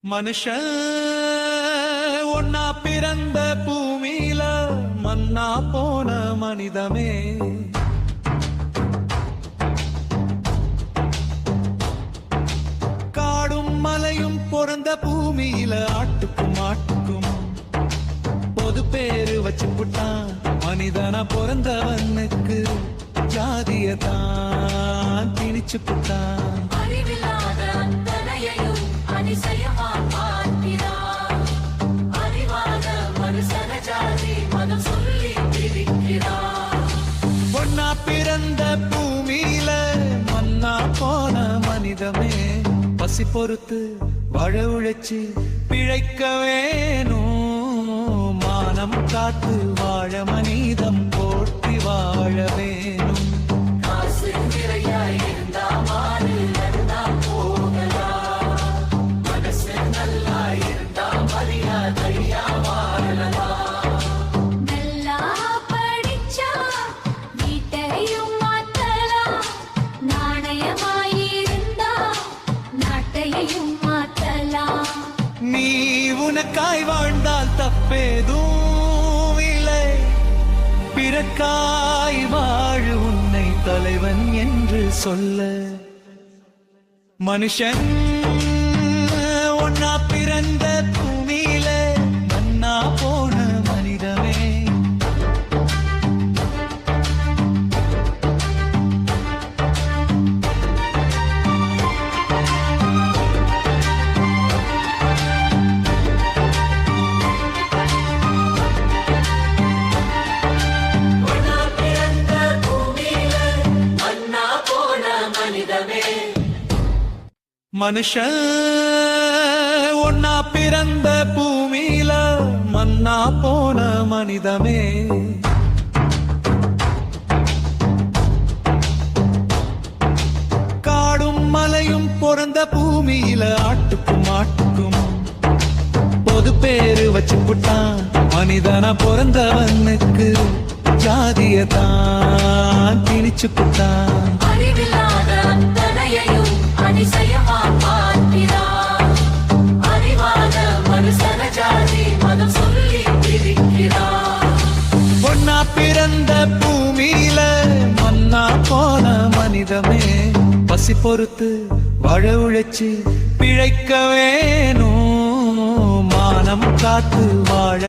மனுஷன் ஒன்னா பிறந்த பூமியில மண்ணா போன மனிதமே காடும் மலையும் பிறந்த பூமியில ஆட்டுக்கும் மாட்டுக்கும் பொது பேரு வச்சு புட்டான் மனிதனா பிறந்தவனுக்கு ஜாதியதான் திணிச்சு புட்டான் பொன்னா பிறந்த பூமியில மண்ணா போன மனிதமே பசி பொறுத்து வாழ உழைச்சு பிழைக்க வேணும் மானம் காத்து வாழ மனிதம் போற்றி வாழ வேணும் நீ உனக்காய் வாழ்ந்தால் தப்பேதும் இல்லை பிறக்காய் வாழு உன்னை தலைவன் என்று சொல்ல மனுஷன் ஒன்னா பிறந்த பூமியில மண்ணா போன மனிதமே மனுஷன் ஒன்னா பிறந்த பூமியில மண்ணா போன மனிதமே காடும் மலையும் பிறந்த பூமியில ஆட்டுக்கும் மாட்டுக்கும் பொது பேரு வச்சு புட்டான் மனிதனா பிறந்தவனுக்கு ஜாதியதான் திணிச்சு புட்டான் பொன்னா பிறந்த பூமியில மண்ணா போன மனிதமே பசி பொறுத்து வாழ உழைச்சு பிழைக்க வேணும் மானம் காத்து வாழ